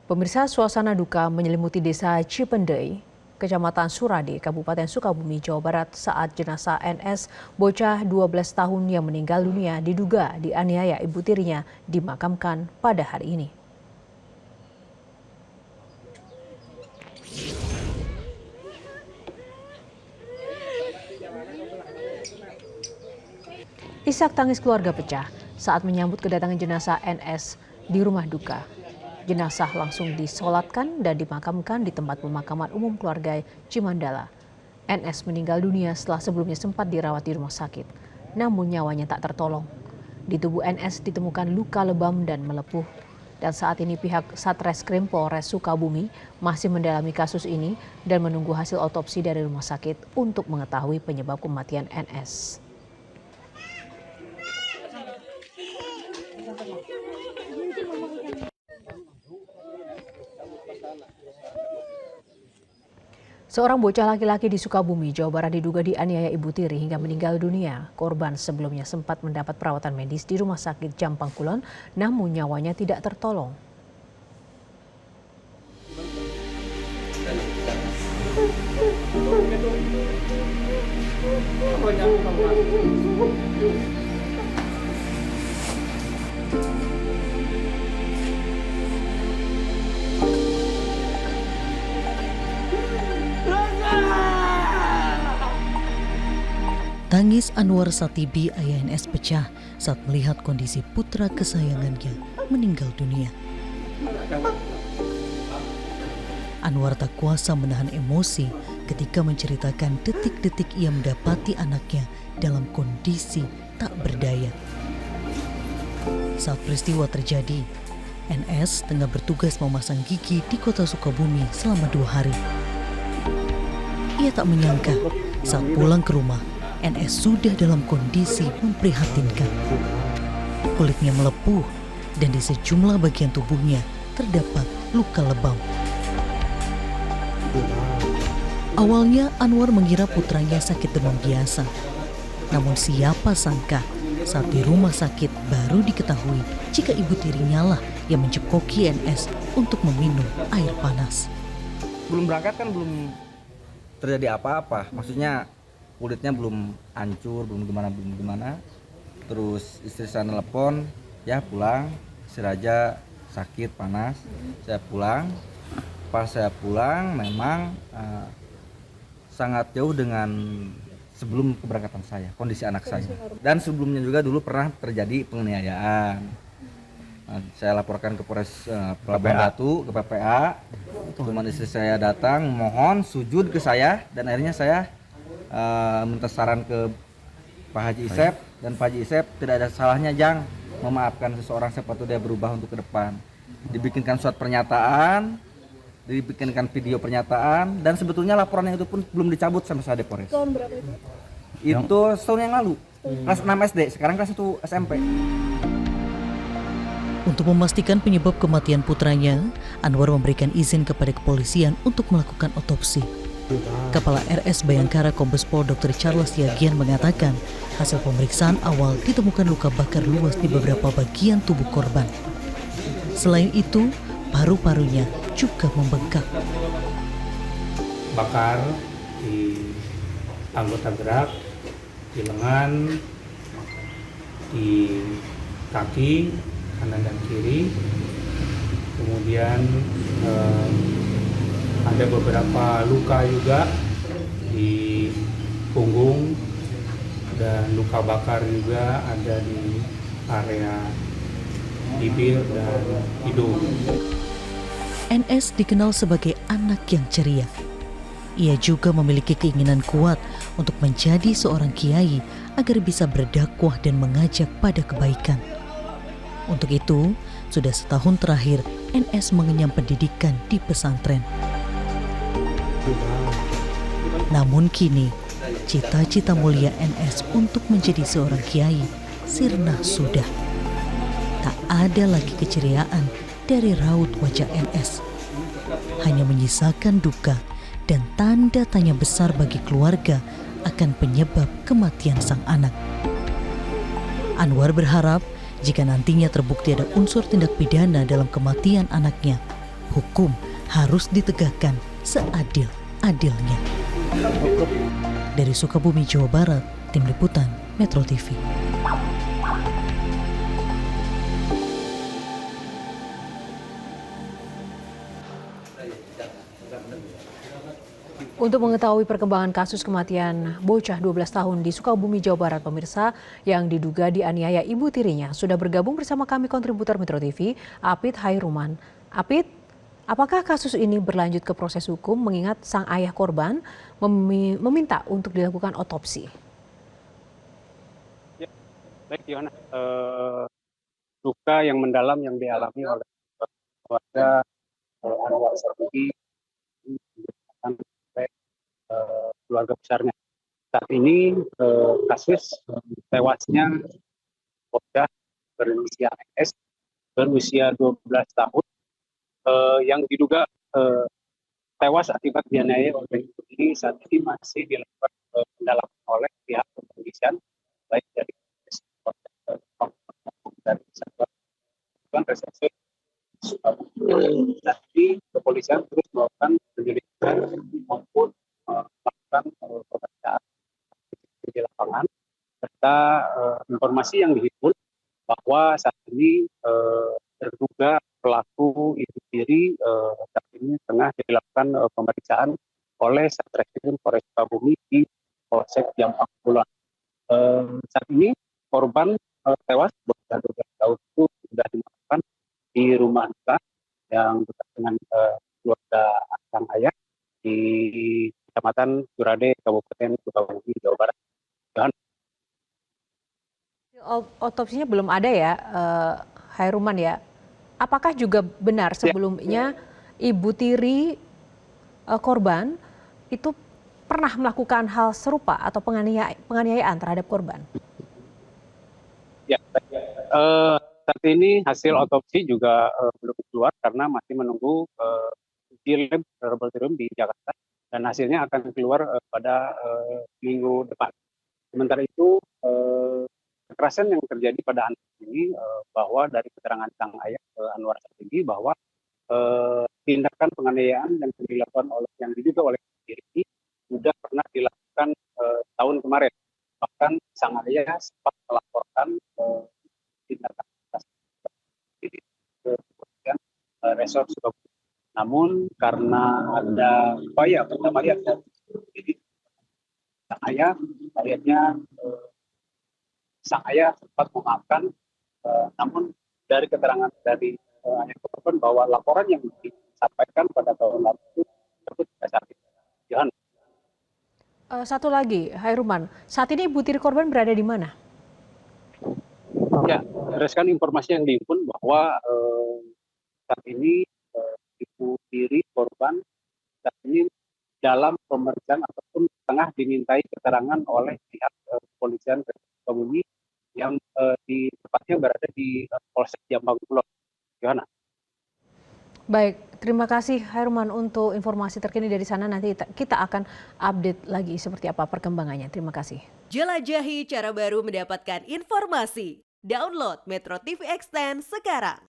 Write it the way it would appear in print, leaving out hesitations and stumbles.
Pemirsa, suasana duka menyelimuti desa Cipendei, Kecamatan Surade, Kabupaten Sukabumi, Jawa Barat saat jenazah NS bocah 12 tahun yang meninggal dunia diduga dianiaya ibu tirinya dimakamkan pada hari ini. Isak tangis keluarga pecah saat menyambut kedatangan jenazah NS di rumah duka. Jenazah langsung disolatkan dan dimakamkan di tempat pemakaman umum keluarga Cimandala. NS meninggal dunia setelah sebelumnya sempat dirawat di rumah sakit, namun nyawanya tak tertolong. Di tubuh NS ditemukan luka lebam dan melepuh. Dan saat ini pihak Satreskrim Polres Sukabumi masih mendalami kasus ini dan menunggu hasil otopsi dari rumah sakit untuk mengetahui penyebab kematian NS. Seorang bocah laki-laki di Sukabumi, Jawa Barat diduga dianiaya ibu tiri hingga meninggal dunia. Korban sebelumnya sempat mendapat perawatan medis di Rumah Sakit Jampang Kulon, namun nyawanya tidak tertolong. Tangis Anwar Satibi ayah NS pecah saat melihat kondisi putra kesayangannya meninggal dunia. Anwar tak kuasa menahan emosi ketika menceritakan detik-detik ia mendapati anaknya dalam kondisi tak berdaya. Saat peristiwa terjadi, NS tengah bertugas memasang gigi di kota Sukabumi selama 2 hari. Ia tak menyangka saat pulang ke rumah, NS sudah dalam kondisi memprihatinkan. Kulitnya melepuh dan di sejumlah bagian tubuhnya terdapat luka lebam. Awalnya Anwar mengira putranya sakit demam biasa. Namun siapa sangka saat di rumah sakit baru diketahui jika ibu tirinya lah yang mencekoki NS untuk meminum air panas. Belum berangkat kan belum terjadi apa-apa, maksudnya kulitnya belum hancur, belum gimana. Terus istri saya nelpon, ya pulang, si Raja sakit panas, saya pulang. Pas saya pulang memang sangat jauh dengan sebelum keberangkatan saya, kondisi anak saya. Dan sebelumnya juga dulu pernah terjadi penganiayaan. Saya laporkan ke Polres Pelabuhan Batu, ke PPA. Teman istri saya datang mohon sujud ke saya dan akhirnya saya minta saran ke Pak Haji Isep, dan Pak Haji Isep tidak ada salahnya Jang memaafkan seseorang siapa tahu dia berubah untuk ke depan. Dibikinkan surat pernyataan, dibikinkan video pernyataan, dan sebetulnya laporannya itu pun belum dicabut sama saya di Polres. Tahun berapa itu? Itu setahun yang lalu, kelas 6 SD, sekarang kelas 1 SMP. Untuk memastikan penyebab kematian putranya, Anwar memberikan izin kepada kepolisian untuk melakukan otopsi. Kepala RS Bayangkara Kombes Pol Dr. Charles Yagian mengatakan hasil pemeriksaan awal ditemukan luka bakar luas di beberapa bagian tubuh korban. Selain itu, paru-parunya juga membengkak. Bakar di anggota gerak, di lengan, di kaki kanan dan kiri, kemudian ada beberapa luka juga di punggung dan luka bakar juga ada di area bibir dan hidung. NS dikenal sebagai anak yang ceria. Ia juga memiliki keinginan kuat untuk menjadi seorang kiai agar bisa berdakwah dan mengajak pada kebaikan. Untuk itu, sudah setahun terakhir NS mengenyam pendidikan di pesantren. Namun kini, cita-cita mulia NS untuk menjadi seorang kiai sirna sudah. Tak ada lagi keceriaan dari raut wajah NS. Hanya menyisakan duka dan tanda tanya besar bagi keluarga akan penyebab kematian sang anak. Anwar berharap jika nantinya terbukti ada unsur tindak pidana dalam kematian anaknya, Hukum harus ditegakkan seadil-adilnya. Dari Sukabumi, Jawa Barat, Tim Liputan Metro TV. Untuk mengetahui perkembangan kasus kematian bocah 12 tahun di Sukabumi, Jawa Barat, pemirsa yang diduga dianiaya ibu tirinya, sudah bergabung bersama kami kontributor Metro TV, Apit Hairuman. Apit, apakah kasus ini berlanjut ke proses hukum mengingat sang ayah korban meminta untuk dilakukan otopsi? Ya, baik Yohana, luka yang mendalam yang dialami oleh keluarga Anwar Sarbugi sampai keluarga besarnya. Saat ini kasus tewasnya bocah berinisial S berusia 12 tahun yang diduga tewas akibat dianiaya oleh ibu ini saat ini masih dilakukan pendalaman oleh pihak kepolisian baik dari Satuan Reserse Sukabumi. Nanti kepolisian terus melakukan penyelidikan maupun melakukan pemeriksaan di lapangan serta informasi yang dihimpun bahwa saat ini terduga pelaku ibu tiri saat ini tengah dilakukan pemeriksaan oleh Satreskrim Polres Sukabumi di Polsek Jampang Kulon. Saat ini korban tewas bocah 12 tahun itu sudah dimakamkan di rumah duka yang dekat dengan keluarga sang ayah di Kecamatan Curade, Kabupaten Sukabumi, Jawa Barat. Dan Otopsinya belum ada ya, Hairuman ya. Apakah juga benar sebelumnya ibu tiri korban itu pernah melakukan hal serupa atau penganiayaan terhadap korban? ya, saat ini hasil otopsi juga belum keluar karena masih menunggu uji lab laboratorium di Jakarta dan hasilnya akan keluar pada minggu depan. Sementara itu kekerasan yang terjadi pada anak ini bahwa dari keterangan sang ayah Anwar Sarbugi bahwa tindakan penganiayaan yang dilakukan oleh yang diduga oleh diri sudah pernah dilakukan tahun kemarin. Bahkan sang ayah sempat melaporkan tindakan ke kepolisian Resort Sukabumi. Namun karena ada upaya pendamaian dari sang ayah, akhirnya sang ayah sempat memaafkan, namun dari keterangan dari ayah korban bahwa laporan yang disampaikan pada tahun lalu itu tersebut dasar. Johan. Satu lagi, Hairuman, saat ini ibu tiri korban berada di mana? Ya, berdasarkan informasi yang dihimpun bahwa saat ini ibu tiri korban saat ini dalam pemeriksaan ataupun tengah dimintai keterangan oleh pihak kepolisian Sukabumi yang di tepatnya berada di Polsek Jampang Kulon. Yohana. Baik, terima kasih Hairuman untuk informasi terkini dari sana. Nanti kita akan update lagi seperti apa perkembangannya. Terima kasih. Jelajahi cara baru mendapatkan informasi. Download Metro TV Extend sekarang.